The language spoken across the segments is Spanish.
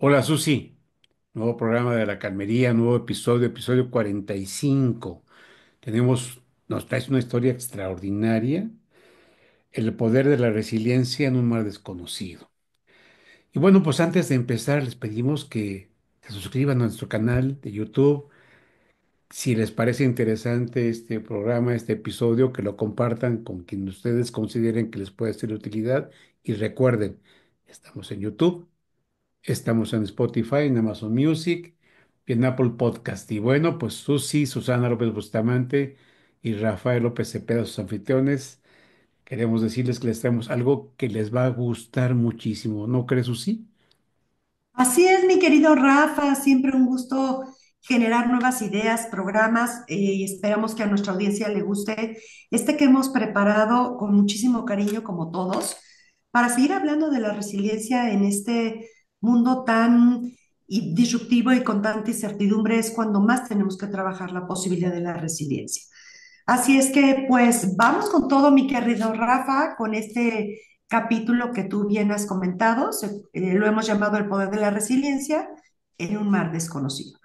Hola Susi, nuevo programa de la Calmería, nuevo episodio, episodio 45. Nos traes una historia extraordinaria, el poder de la resiliencia en un mar desconocido. Y bueno, pues antes de empezar, les pedimos que se suscriban a nuestro canal de YouTube. Si les parece interesante este programa, este episodio, que lo compartan con quien ustedes consideren que les puede ser de utilidad. Y recuerden, estamos en YouTube. Estamos en Spotify, en Amazon Music y en Apple Podcast. Y bueno, pues Susi, Susana López Bustamante y Rafael López Cepeda, sus anfitriones, queremos decirles que les traemos algo que les va a gustar muchísimo. ¿No crees, Susi? Así es, mi querido Rafa, siempre un gusto generar nuevas ideas, programas, y esperamos que a nuestra audiencia le guste este que hemos preparado con muchísimo cariño, como todos, para seguir hablando de la resiliencia en este mundo tan disruptivo y con tanta incertidumbre. Es cuando más tenemos que trabajar la posibilidad de la resiliencia. Así es que, pues, vamos con todo, mi querido Rafa, con este capítulo que tú bien has comentado. Lo hemos llamado El poder de la resiliencia en un mar desconocido.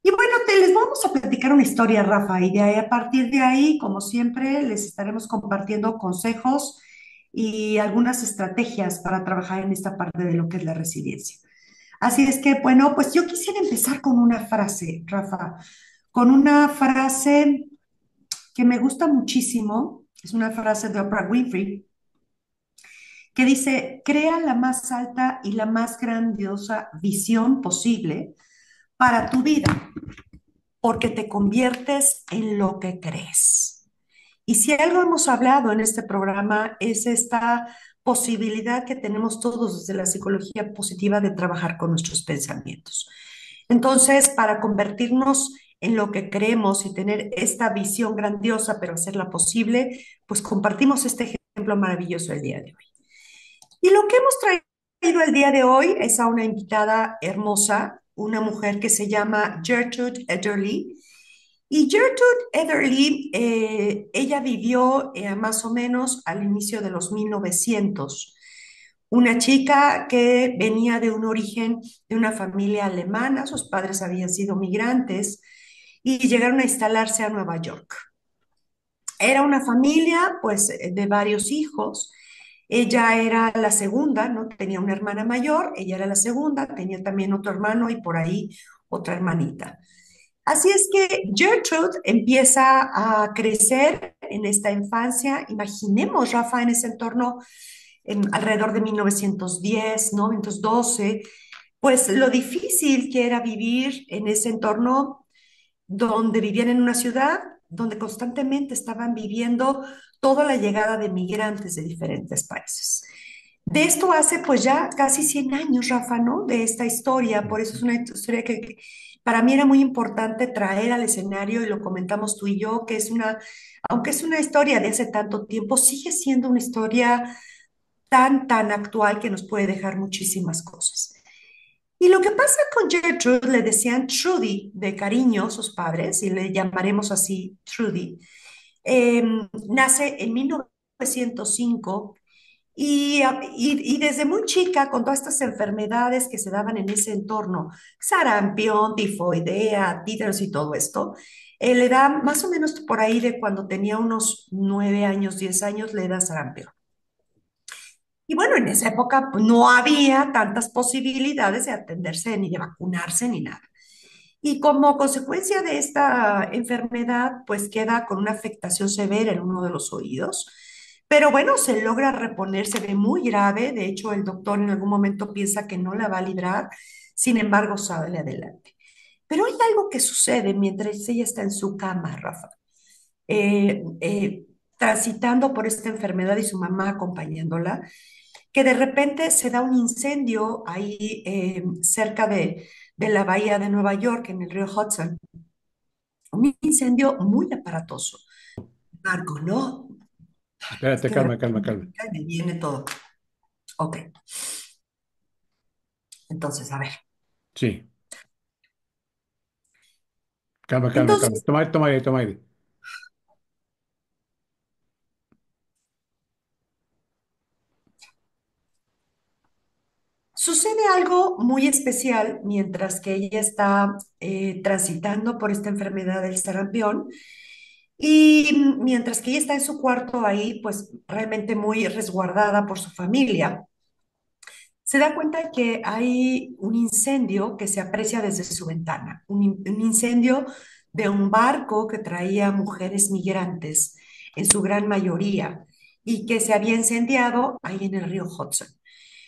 Y bueno, les vamos a platicar una historia, Rafa, y a partir de ahí, como siempre, les estaremos compartiendo consejos y algunas estrategias para trabajar en esta parte de lo que es la resiliencia. Así es que, bueno, pues yo quisiera empezar con una frase, Rafa, con una frase que me gusta muchísimo. Es una frase de Oprah Winfrey que dice: crea la más alta y la más grandiosa visión posible para tu vida, porque te conviertes en lo que crees. Y si algo hemos hablado en este programa es esta posibilidad que tenemos todos desde la psicología positiva de trabajar con nuestros pensamientos. Entonces, para convertirnos en lo que creemos y tener esta visión grandiosa, pero hacerla posible, pues compartimos este ejemplo maravilloso el día de hoy. Y lo que hemos traído el día de hoy es a una invitada hermosa, una mujer que se llama Gertrude Ederle. Y Gertrude Ederle, ella vivió más o menos al inicio de los 1900. Una chica que venía de un origen de una familia alemana, sus padres habían sido migrantes y llegaron a instalarse a Nueva York. Era una familia, pues, de varios hijos. Ella era la segunda, ¿no? Tenía una hermana mayor, ella era la segunda, tenía también otro hermano y por ahí otra hermanita. Así es que Gertrude empieza a crecer en esta infancia. Imaginemos, Rafa, en ese entorno, alrededor de 1910, 1912, pues lo difícil que era vivir en ese entorno donde vivían en una ciudad donde constantemente estaban viviendo toda la llegada de migrantes de diferentes países. De esto hace pues ya casi 100 años, Rafa, ¿no? De esta historia. Por eso es una historia que para mí era muy importante traer al escenario, y lo comentamos tú y yo, que es una, aunque es una historia de hace tanto tiempo, sigue siendo una historia tan actual que nos puede dejar muchísimas cosas. Y lo que pasa con Gertrude, le decían Trudy de cariño sus padres, y le llamaremos así Trudy. eh, Nace en 1905 y desde muy chica, con todas estas enfermedades que se daban en ese entorno, sarampión, tifoidea, títanos y todo esto, le da más o menos por ahí de cuando tenía unos 9 años, 10 años, le da sarampión. Y bueno, en esa época pues, no había tantas posibilidades de atenderse ni de vacunarse ni nada. Y como consecuencia de esta enfermedad, pues queda con una afectación severa en uno de los oídos. Pero bueno, se logra reponer, se ve muy grave. De hecho, el doctor en algún momento piensa que no la va a librar. Sin embargo, sale adelante. Pero hay algo que sucede mientras ella está en su cama, Rafa, transitando por esta enfermedad y su mamá acompañándola, que de repente se da un incendio ahí cerca de la bahía de Nueva York, en el río Hudson. Un incendio muy aparatoso. Marco, ¿no? Es Espérate, que de calma, repente calma, calma. me viene todo. Ok, entonces, a ver. Sí, calma, calma, calma. Entonces, Toma aire, toma aire, toma aire. sucede algo momento muy especial, mientras que ella está transitando por esta enfermedad del sarampión, y mientras que ella está en su cuarto ahí, pues realmente muy resguardada por su familia, se da cuenta que hay un incendio que se aprecia desde su ventana, un incendio de un barco que traía mujeres migrantes, en su gran mayoría, y que se había incendiado ahí en el río Hudson.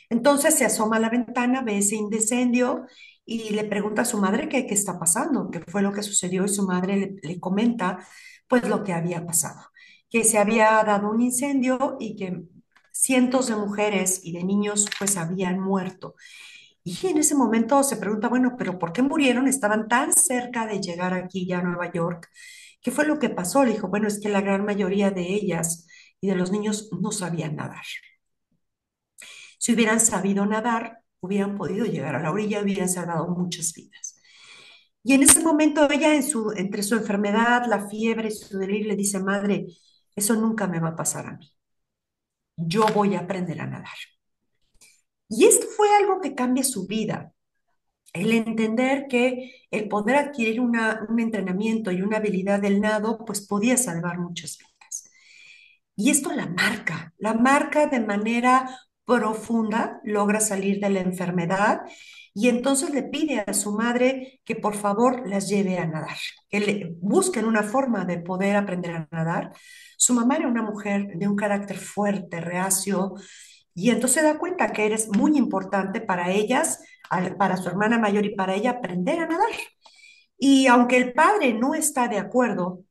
Entonces se asoma a la ventana, ve ese incendio y le pregunta a su madre qué está pasando, qué fue lo que sucedió, y su madre le comenta pues lo que había pasado, que se había dado un incendio y que cientos de mujeres y de niños pues habían muerto. Y en ese momento se pregunta, bueno, pero ¿por qué murieron? Estaban tan cerca de llegar aquí ya a Nueva York. ¿Qué fue lo que pasó? Le dijo, bueno, es que la gran mayoría de ellas y de los niños no sabían nadar. Si hubieran sabido nadar, hubieran podido llegar a la orilla, hubieran salvado muchas vidas. Y en ese momento ella, entre su enfermedad, la fiebre y su delirio, le dice, madre, eso nunca me va a pasar a mí. Yo voy a aprender a nadar. Y esto fue algo que cambia su vida. El entender que el poder adquirir un entrenamiento y una habilidad del nado, pues podía salvar muchas vidas. Y esto la marca de manera profunda, logra salir de la enfermedad y entonces le pide a su madre que por favor las lleve a nadar, que le busquen una forma de poder aprender a nadar. Su mamá era una mujer de un carácter fuerte, reacio, y entonces se da cuenta que eres muy importante para ellas, para su hermana mayor y para ella aprender a nadar. Y aunque el padre no está de acuerdo,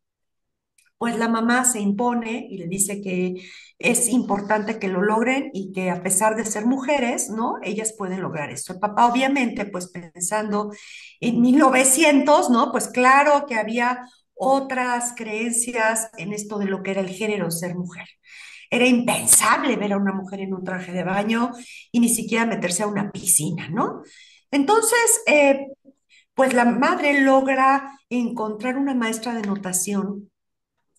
pues la mamá se impone y le dice que es importante que lo logren y que a pesar de ser mujeres, ¿no? Ellas pueden lograr esto. El papá, obviamente, pues pensando en 1900, ¿no? Pues claro que había otras creencias en esto de lo que era el género ser mujer. Era impensable ver a una mujer en un traje de baño y ni siquiera meterse a una piscina, ¿no? Entonces, pues la madre logra encontrar una maestra de natación,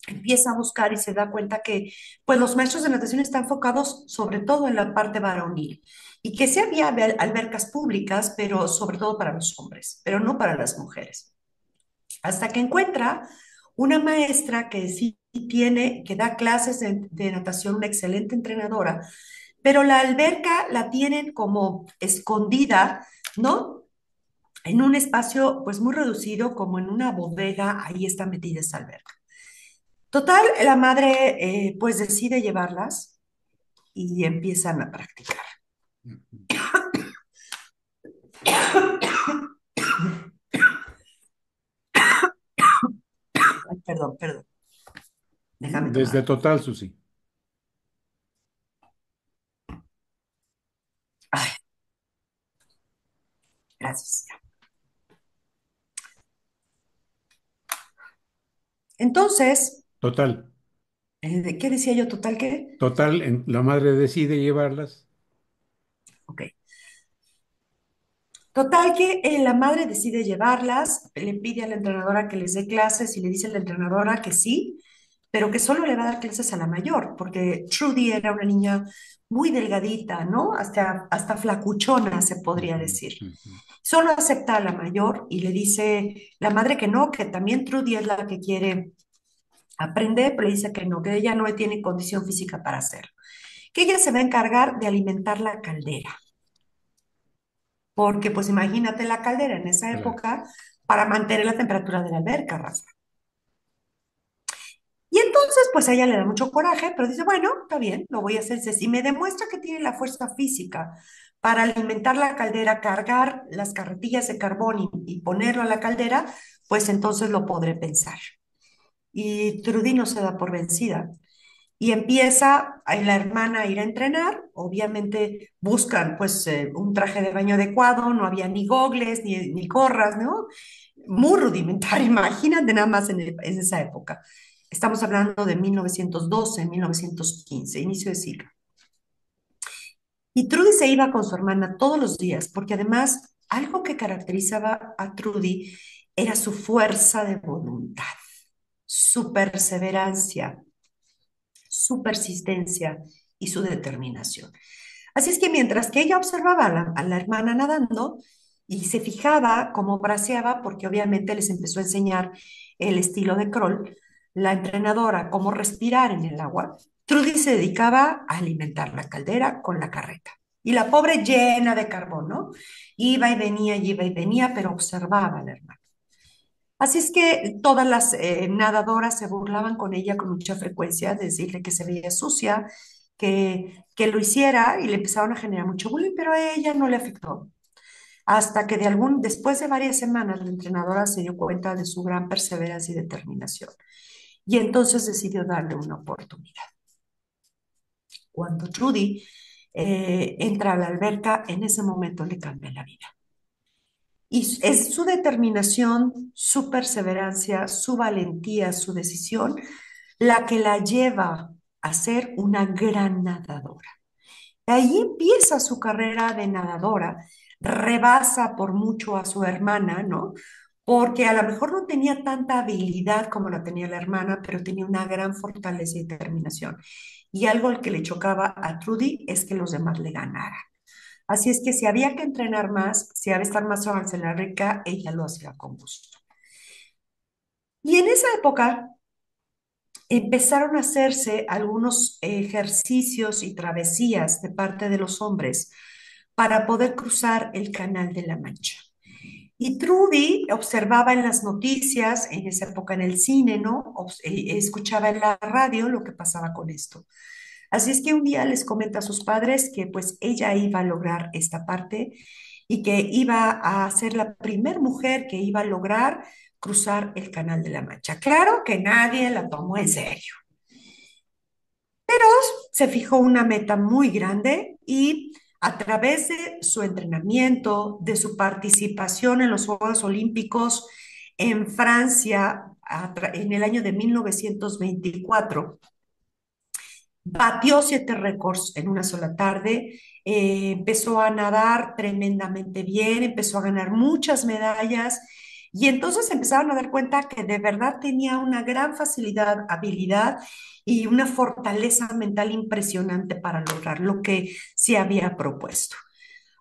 empieza a buscar y se da cuenta que pues los maestros de natación están enfocados sobre todo en la parte varonil y que sí había albercas públicas, pero sobre todo para los hombres, pero no para las mujeres. Hasta que encuentra una maestra que sí tiene, que da clases de natación, una excelente entrenadora, pero la alberca la tienen como escondida, ¿no? En un espacio pues muy reducido, como en una bodega, ahí está metida esa alberca. Total, la madre pues decide llevarlas y empiezan a practicar. Ay, perdón, perdón, déjame tomar Desde agua. total, Susi. Ay, gracias. Entonces, Total. ¿de qué decía yo? Total, ¿qué? Total, la madre decide llevarlas. Ok. Total que la madre decide llevarlas, le pide a la entrenadora que les dé clases y le dice a la entrenadora que sí, pero que solo le va a dar clases a la mayor, porque Trudy era una niña muy delgadita, ¿no? Hasta flacuchona, se podría Ujú, decir. ujú. Solo acepta a la mayor y le dice la madre que no, que también Trudy es la que quiere aprender, pero le dice que no, que ella no tiene condición física para hacerlo, que ella se va a encargar de alimentar la caldera, porque pues imagínate la caldera en esa Claro, época para mantener la temperatura de la alberca, Rafa. Y entonces, pues a ella le da mucho coraje, pero dice, bueno, está bien, lo voy a hacer. Si me demuestra que tiene la fuerza física para alimentar la caldera, cargar las carretillas de carbón y ponerlo a la caldera, pues entonces lo podré pensar. Y Trudy no se da por vencida. Y empieza la hermana a ir a entrenar. Obviamente buscan pues un traje de baño adecuado, no había ni gogles ni gorras, ¿no? Muy rudimentario, imagínate nada más en esa época. Estamos hablando de 1912, 1915, inicio de siglo. Y Trudy se iba con su hermana todos los días, porque además algo que caracterizaba a Trudy era su fuerza de voluntad, su perseverancia, su persistencia y su determinación. Así es que mientras que ella observaba a la hermana nadando y se fijaba cómo braceaba, porque obviamente les empezó a enseñar el estilo de crawl, la entrenadora, cómo respirar en el agua, Trudy se dedicaba a alimentar la caldera con la carreta. Y la pobre llena de carbón, ¿no? Iba y venía, pero observaba a la hermana. Así es que todas las nadadoras se burlaban con ella con mucha frecuencia, de decirle que se veía sucia, que lo hiciera y le empezaron a generar mucho bullying, pero a ella no le afectó. Hasta que después de varias semanas, la entrenadora se dio cuenta de su gran perseverancia y determinación. Y entonces decidió darle una oportunidad. Cuando Trudy entra a la alberca, en ese momento le cambia la vida. Y es su determinación, su perseverancia, su valentía, su decisión, la que la lleva a ser una gran nadadora. De ahí empieza su carrera de nadadora, rebasa por mucho a su hermana, ¿no? Porque a lo mejor no tenía tanta habilidad como la tenía la hermana, pero tenía una gran fortaleza y determinación. Y algo al que le chocaba a Trudy es que los demás le ganaran. Así es que si había que entrenar más, si había que estar más horas en la rica, ella lo hacía con gusto. Y en esa época empezaron a hacerse algunos ejercicios y travesías de parte de los hombres para poder cruzar el Canal de la Mancha. Y Trudy observaba en las noticias, en esa época en el cine, ¿no? Escuchaba en la radio lo que pasaba con esto. Así es que un día les comenta a sus padres que pues ella iba a lograr esta parte y que iba a ser la primer mujer que iba a lograr cruzar el Canal de la Mancha. Claro que nadie la tomó en serio. Se fijó una meta muy grande y a través de su entrenamiento, de su participación en los Juegos Olímpicos en Francia en el año de 1924, batió 7 récords en una sola tarde, empezó a nadar tremendamente bien, empezó a ganar muchas medallas y entonces empezaron a dar cuenta que de verdad tenía una gran facilidad, habilidad y una fortaleza mental impresionante para lograr lo que se había propuesto.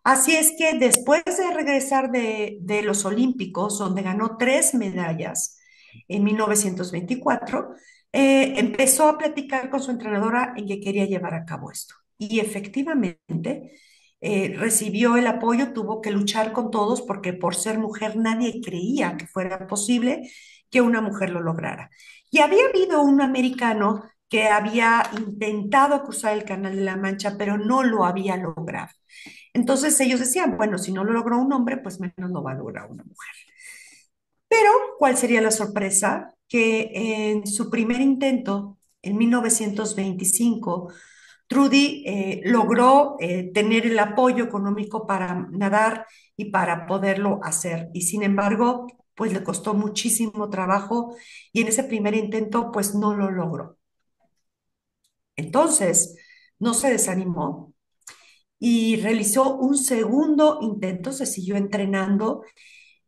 Así es que después de regresar de los Olímpicos, donde ganó 3 medallas en 1924, empezó a platicar con su entrenadora en que quería llevar a cabo esto. Y efectivamente recibió el apoyo, tuvo que luchar con todos porque por ser mujer nadie creía que fuera posible que una mujer lo lograra. Y había habido un americano que había intentado cruzar el Canal de la Mancha, pero no lo había logrado. Entonces ellos decían, bueno, si no lo logró un hombre, pues menos lo va a lograr una mujer. Pero, ¿cuál sería la sorpresa? Que en su primer intento, en 1925, Trudy logró tener el apoyo económico para nadar y para poderlo hacer. Y sin embargo, pues le costó muchísimo trabajo y en ese primer intento, pues no lo logró. Entonces, no se desanimó y realizó un segundo intento, se siguió entrenando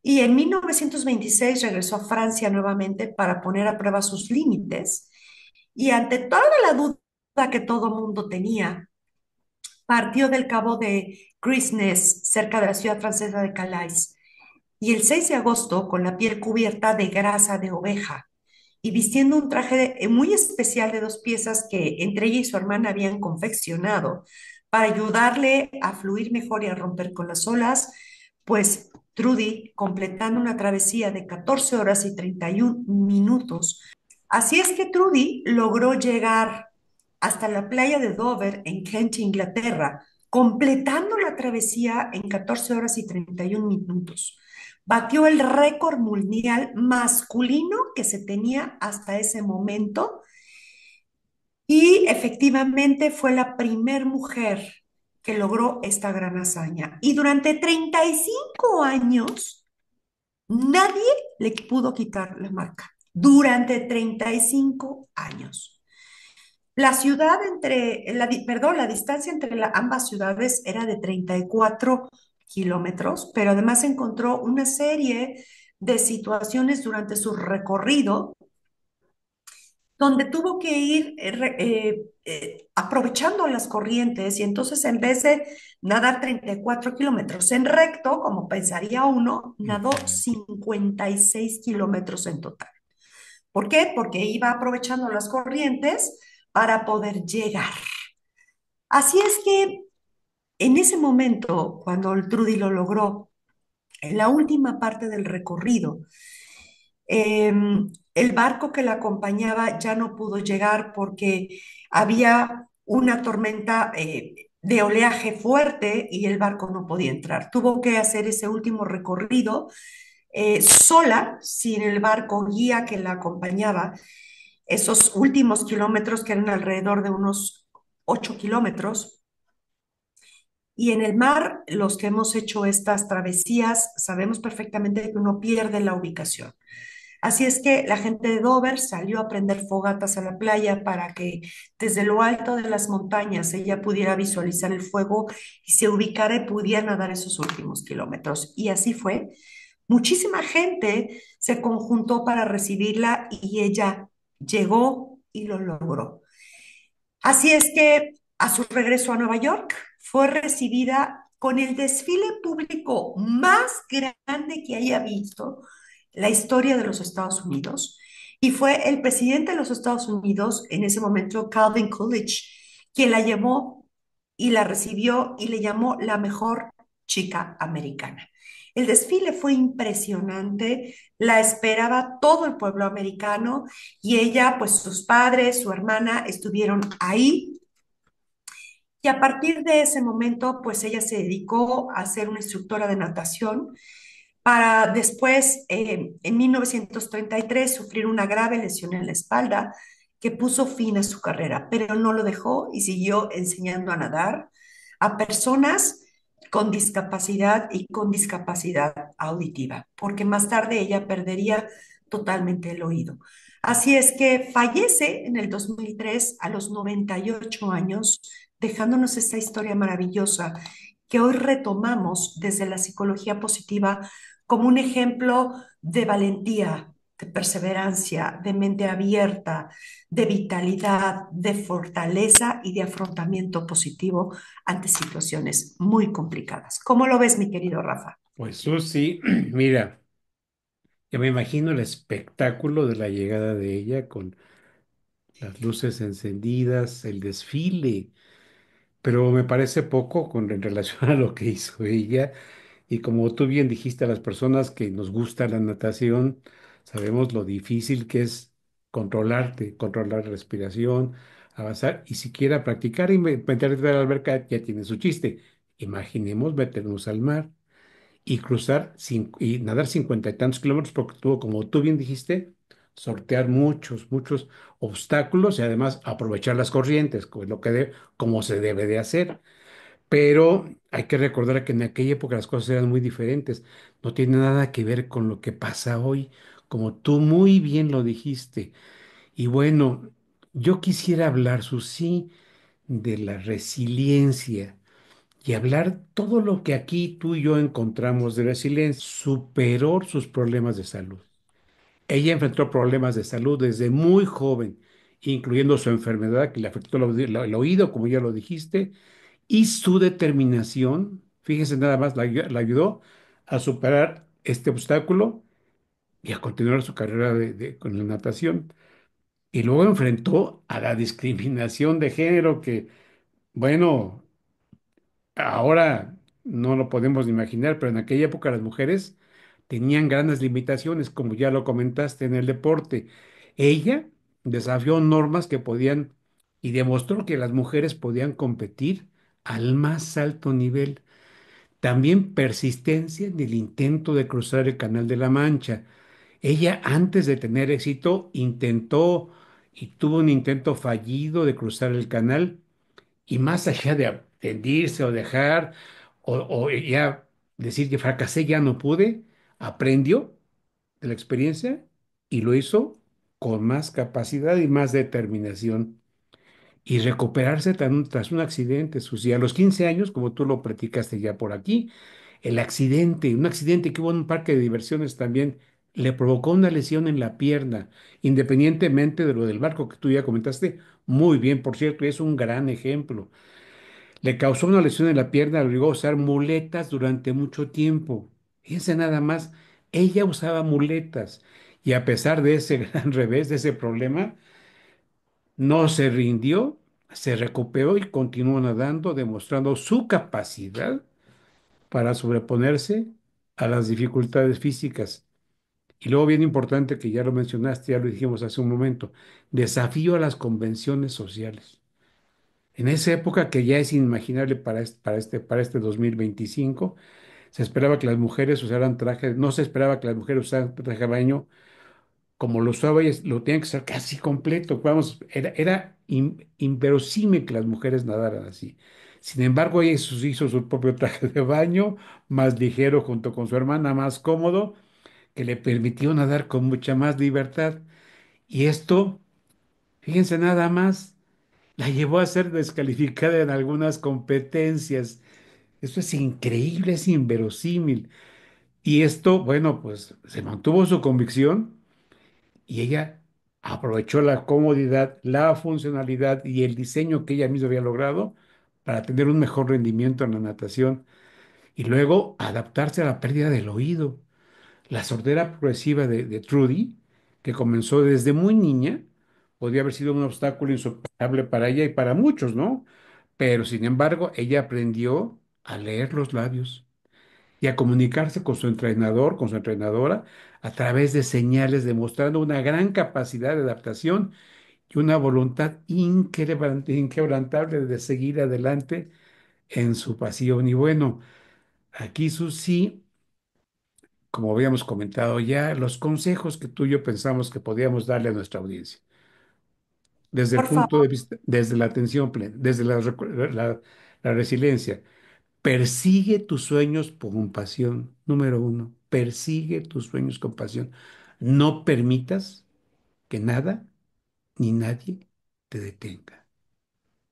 y en 1926 regresó a Francia nuevamente para poner a prueba sus límites y ante toda la duda que todo mundo tenía, partió del cabo de Grisnes, cerca de la ciudad francesa de Calais, y el 6 de agosto, con la piel cubierta de grasa de oveja y vistiendo un traje muy especial de 2 piezas que entre ella y su hermana habían confeccionado para ayudarle a fluir mejor y a romper con las olas, pues Trudy, completando una travesía de 14 horas y 31 minutos. Así es que Trudy logró llegar hasta la playa de Dover en Kent, Inglaterra, completando la travesía en 14 horas y 31 minutos. Batió el récord mundial masculino que se tenía hasta ese momento y efectivamente fue la primer mujer que logró esta gran hazaña. Y durante 35 años nadie le pudo quitar la marca. Durante 35 años. La ciudad perdón, la distancia entre ambas ciudades era de 34 kilómetros, pero además encontró una serie de situaciones durante su recorrido donde tuvo que ir aprovechando las corrientes y entonces en vez de nadar 34 kilómetros en recto, como pensaría uno, nadó Ujú. 56 kilómetros en total. ¿Por qué? Porque iba aprovechando las corrientes para poder llegar. Así es que en ese momento, cuando el Trudy lo logró, en la última parte del recorrido, eh, el barco que la acompañaba ya no pudo llegar porque había una tormenta de oleaje fuerte y el barco no podía entrar. Tuvo que hacer ese último recorrido sola, sin el barco guía que la acompañaba, esos últimos kilómetros que eran alrededor de unos 8 kilómetros. Y en el mar, los que hemos hecho estas travesías, sabemos perfectamente que uno pierde la ubicación. Así es que la gente de Dover salió a prender fogatas a la playa para que desde lo alto de las montañas ella pudiera visualizar el fuego y se ubicara y pudiera nadar esos últimos kilómetros. Y así fue. Muchísima gente se conjuntó para recibirla y ella llegó y lo logró. Así es que a su regreso a Nueva York fue recibida con el desfile público más grande que haya visto la historia de los Estados Unidos y fue el presidente de los Estados Unidos en ese momento, Calvin Coolidge, quien la llevó y la recibió y le llamó la mejor chica americana. El desfile fue impresionante, la esperaba todo el pueblo americano y ella, pues sus padres, su hermana estuvieron ahí y a partir de ese momento, pues ella se dedicó a ser una instructora de natación para después, en 1933, sufrir una grave lesión en la espalda que puso fin a su carrera, pero no lo dejó y siguió enseñando a nadar a personas con discapacidad y con discapacidad auditiva, porque más tarde ella perdería totalmente el oído. Así es que fallece en el 2003 a los 98 años, dejándonos esta historia maravillosa que hoy retomamos desde la psicología positiva como un ejemplo de valentía, de perseverancia, de mente abierta, de vitalidad, de fortaleza y de afrontamiento positivo ante situaciones muy complicadas. ¿Cómo lo ves, mi querido Rafa? Pues Susi, mira, ya me imagino el espectáculo de la llegada de ella con las luces encendidas, el desfile, pero me parece poco en relación a lo que hizo ella. Y como tú bien dijiste, a las personas que nos gusta la natación, sabemos lo difícil que es controlarte, controlar la respiración, avanzar y siquiera practicar y meterte a la alberca ya tiene su chiste. Imaginemos meternos al mar y y nadar 50 y tantos kilómetros porque tuvo, como tú bien dijiste, sortear muchos obstáculos y además aprovechar las corrientes, como se debe de hacer. Pero hay que recordar que en aquella época las cosas eran muy diferentes. No tiene nada que ver con lo que pasa hoy, como tú muy bien lo dijiste. Y bueno, yo quisiera hablar, Susi, de la resiliencia y hablar todo lo que aquí tú y yo encontramos de resiliencia. Superó sus problemas de salud. Ella enfrentó problemas de salud desde muy joven, incluyendo su enfermedad que le afectó el oído, como ya lo dijiste, y su determinación, fíjense nada más, la ayudó a superar este obstáculo y a continuar su carrera con la natación. Y luego enfrentó a la discriminación de género que, bueno, ahora no lo podemos ni imaginar, pero en aquella época las mujeres tenían grandes limitaciones, como ya lo comentaste en el deporte. Ella desafió normas que podían y demostró que las mujeres podían competir al más alto nivel. También persistencia en el intento de cruzar el Canal de la Mancha. Ella, antes de tener éxito, intentó y tuvo un intento fallido de cruzar el canal y más allá de rendirse o dejar o ya decir que fracasé, ya no pude, aprendió de la experiencia y lo hizo con más capacidad y más determinación. Y recuperarse tras un accidente, Susi. A los 15 años, como tú lo platicaste ya por aquí, un accidente que hubo en un parque de diversiones también. le provocó una lesión en la pierna, independientemente de lo del barco que tú ya comentaste. Muy bien, por cierto, y es un gran ejemplo. Le causó una lesión en la pierna, le obligó a usar muletas durante mucho tiempo. Fíjense nada más, ella usaba muletas y a pesar de ese gran revés, de ese problema, no se rindió, se recuperó y continuó nadando, demostrando su capacidad para sobreponerse a las dificultades físicas. Y luego, bien importante, que ya lo mencionaste, ya lo dijimos hace un momento, desafío a las convenciones sociales. En esa época que ya es inimaginable para este 2025, se esperaba que las mujeres usaran trajes, no se esperaba que las mujeres usaran traje de baño como lo usaba y lo tenían que usar casi completo. Vamos, era inverosímil que las mujeres nadaran así. Sin embargo, ella hizo su propio traje de baño, más ligero junto con su hermana, más cómodo, que le permitió nadar con mucha más libertad. Y esto, fíjense nada más, la llevó a ser descalificada en algunas competencias. Esto es increíble, es inverosímil. Y esto, bueno, pues se mantuvo su convicción y ella aprovechó la comodidad, la funcionalidad y el diseño que ella misma había logrado para tener un mejor rendimiento en la natación y luego adaptarse a la pérdida del oído. La sordera progresiva de Trudy, que comenzó desde muy niña, podía haber sido un obstáculo insuperable para ella y para muchos, ¿no? Pero sin embargo, ella aprendió a leer los labios y a comunicarse con su entrenador, con su entrenadora, a través de señales, demostrando una gran capacidad de adaptación y una voluntad inquebrantable de seguir adelante en su pasión. Y bueno, aquí Susi, como habíamos comentado ya, los consejos que tú y yo pensamos que podíamos darle a nuestra audiencia, desde el Por punto favor, de vista, desde la atención plena, desde la resiliencia. Persigue tus sueños con pasión. Número uno, persigue tus sueños con pasión. No permitas que nada ni nadie te detenga.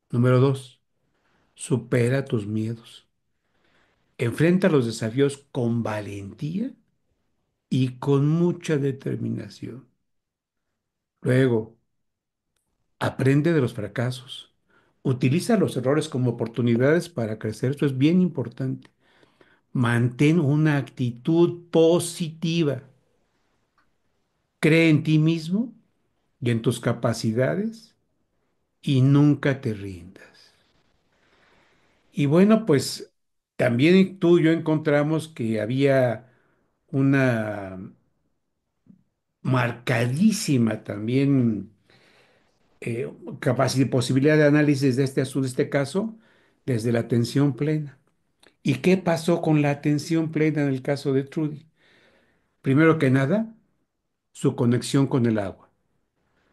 Número dos, supera tus miedos. Enfrenta los desafíos con valentía y con mucha determinación. Luego, aprende de los fracasos. Utiliza los errores como oportunidades para crecer. Esto es bien importante. Mantén una actitud positiva. Cree en ti mismo y en tus capacidades y nunca te rindas. Y bueno, pues también tú y yo encontramos que había una marcadísima también capacidad, posibilidad de análisis de este asunto, de este caso, desde la atención plena. ¿Y qué pasó con la atención plena en el caso de Trudy? Primero que nada, su conexión con el agua.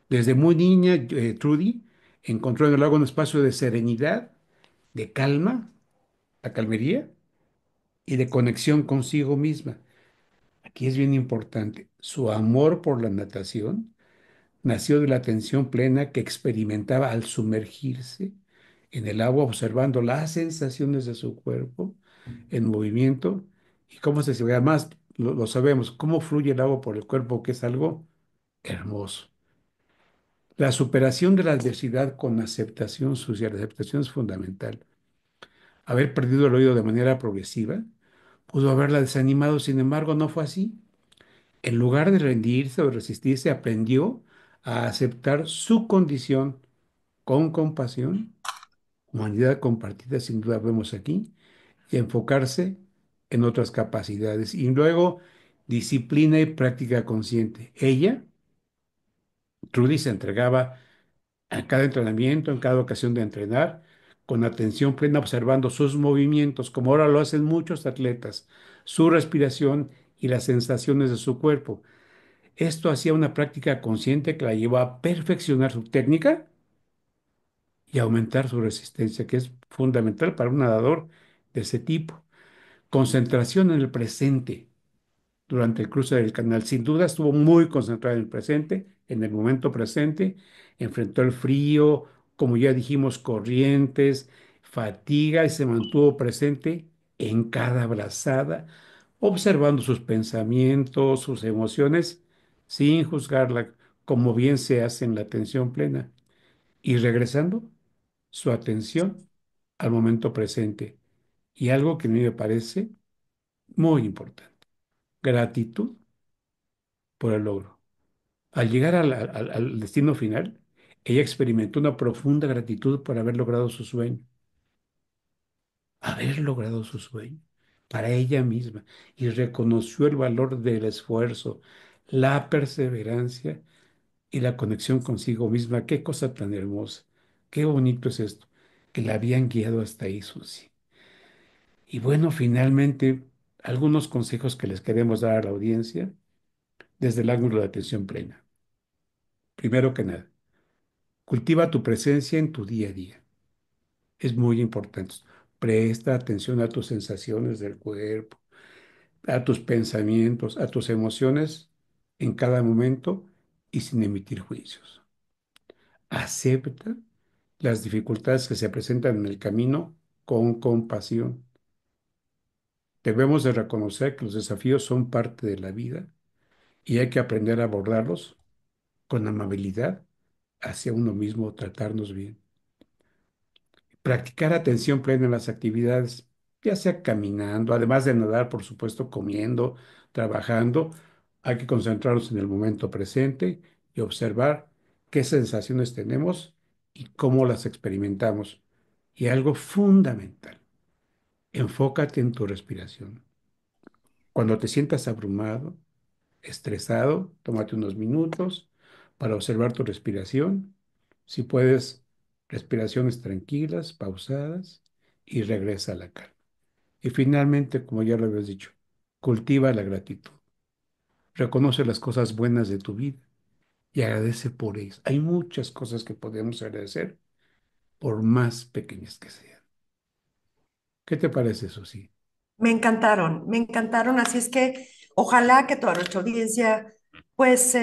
Desde muy niña, Trudy encontró en el agua un espacio de serenidad, de calma, la calmería y de conexión consigo misma. Aquí es bien importante. Su amor por la natación nació de la atención plena que experimentaba al sumergirse en el agua, observando las sensaciones de su cuerpo en movimiento y cómo se siente. Además, lo sabemos, cómo fluye el agua por el cuerpo, que es algo hermoso. La superación de la adversidad con aceptación social, la aceptación es fundamental. Haber perdido el oído de manera progresiva pudo haberla desanimado, sin embargo, no fue así. En lugar de rendirse o resistirse, aprendió a aceptar su condición con compasión, humanidad compartida, sin duda vemos aquí, y enfocarse en otras capacidades. Y luego, disciplina y práctica consciente. Ella, Trudy, se entregaba a cada entrenamiento, en cada ocasión de entrenar, con atención plena, observando sus movimientos, como ahora lo hacen muchos atletas, su respiración y las sensaciones de su cuerpo. Esto hacía una práctica consciente que la llevó a perfeccionar su técnica y aumentar su resistencia, que es fundamental para un nadador de ese tipo. Concentración en el presente durante el cruce del canal. Sin duda estuvo muy concentrada en el presente, en el momento presente. Enfrentó el frío, como ya dijimos, corrientes, fatiga y se mantuvo presente en cada brazada observando sus pensamientos, sus emociones, sin juzgarla, como bien se hace en la atención plena, y regresando su atención al momento presente. Y algo que a mí me parece muy importante, gratitud por el logro. Al llegar al destino final, ella experimentó una profunda gratitud por haber logrado su sueño para ella misma y reconoció el valor del esfuerzo, la perseverancia y la conexión consigo misma. Qué cosa tan hermosa, qué bonito es esto, que la habían guiado hasta ahí, Susi. Y bueno, finalmente, algunos consejos que les queremos dar a la audiencia desde el ángulo de atención plena. Primero que nada, cultiva tu presencia en tu día a día. Es muy importante. Presta atención a tus sensaciones del cuerpo, a tus pensamientos, a tus emociones en cada momento y sin emitir juicios. Acepta las dificultades que se presentan en el camino con compasión. Debemos de reconocer que los desafíos son parte de la vida y hay que aprender a abordarlos con amabilidad hacia uno mismo, tratarnos bien. Practicar atención plena en las actividades, ya sea caminando, además de nadar, por supuesto, comiendo, trabajando, hay que concentrarnos en el momento presente y observar qué sensaciones tenemos y cómo las experimentamos. Y algo fundamental, enfócate en tu respiración. Cuando te sientas abrumado, estresado, tómate unos minutos para observar tu respiración. Si puedes, respiraciones tranquilas, pausadas y regresa a la calma. Y finalmente, como ya lo habías dicho, cultiva la gratitud. Reconoce las cosas buenas de tu vida y agradece por ellas. Hay muchas cosas que podemos agradecer, por más pequeñas que sean. ¿Qué te parece, Susi? Me encantaron, así es que ojalá que toda nuestra audiencia pues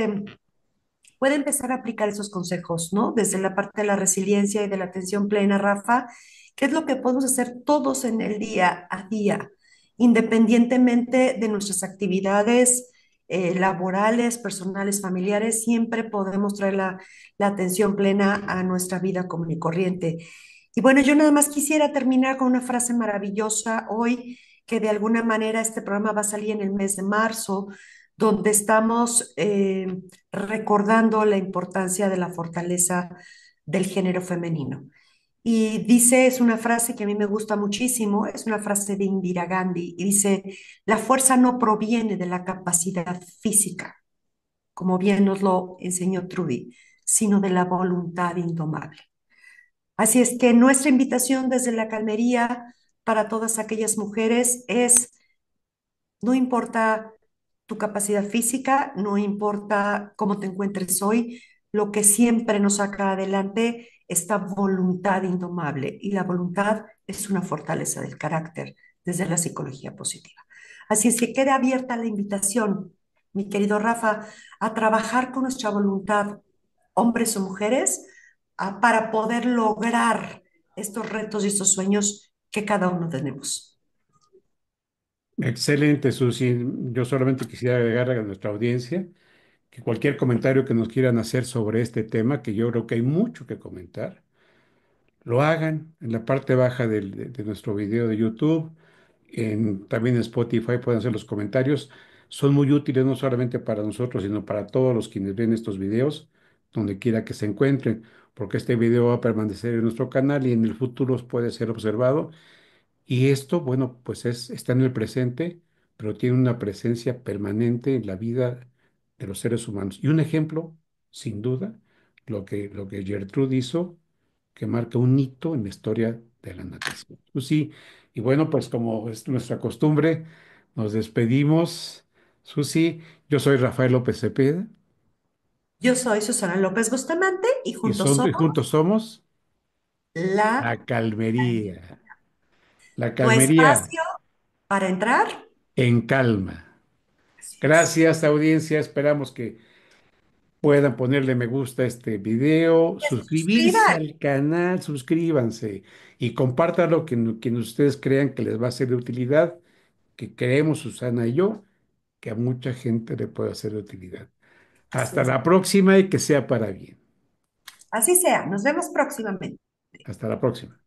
puede empezar a aplicar esos consejos, ¿no? Desde la parte de la resiliencia y de la atención plena, Rafa, ¿qué es lo que podemos hacer todos en el día a día, independientemente de nuestras actividades laborales, personales, familiares? Siempre podemos traer la atención plena a nuestra vida común y corriente. Y bueno, yo nada más quisiera terminar con una frase maravillosa hoy, que de alguna manera este programa va a salir en el mes de marzo, donde estamos recordando la importancia de la fortaleza del género femenino. Y dice, es una frase que a mí me gusta muchísimo, es una frase de Indira Gandhi, y dice, la fuerza no proviene de la capacidad física, como bien nos lo enseñó Trudy, sino de la voluntad indomable. Así es que nuestra invitación desde la calmería para todas aquellas mujeres es, no importa tu capacidad física, no importa cómo te encuentres hoy, lo que siempre nos saca adelante, esta voluntad indomable. Y la voluntad es una fortaleza del carácter desde la psicología positiva. Así es que queda abierta la invitación, mi querido Rafa, a trabajar con nuestra voluntad, hombres o mujeres, para poder lograr estos retos y estos sueños que cada uno tenemos. Excelente, Susi. Yo solamente quisiera agregar a nuestra audiencia que cualquier comentario que nos quieran hacer sobre este tema, que yo creo que hay mucho que comentar, lo hagan en la parte baja de nuestro video de YouTube, también en Spotify pueden hacer los comentarios. Son muy útiles no solamente para nosotros, sino para todos los quienes ven estos videos, donde quiera que se encuentren, porque este video va a permanecer en nuestro canal y en el futuro puede ser observado y esto, bueno, pues está en el presente, pero tiene una presencia permanente en la vida de los seres humanos. Y un ejemplo, sin duda, lo que Gertrude hizo, que marca un hito en la historia de la natación. Pues sí, y bueno, pues como es nuestra costumbre, nos despedimos. Susi, yo soy Rafael López Cepeda Yo soy Susana López Bustamante y juntos y somos juntos somos la la Calmería. La tu Calmería espacio para entrar. en calma. Así es. Gracias, audiencia. Esperamos que puedan ponerle me gusta a este video, Que se suscribirse suscriban. al canal, suscríbanse y compártanlo quien ustedes crean que les va a ser de utilidad que creemos Susana y yo que a mucha gente le puede hacer de utilidad. Así Hasta es. la próxima y que sea para bien. Así sea. Nos vemos próximamente. Hasta la próxima.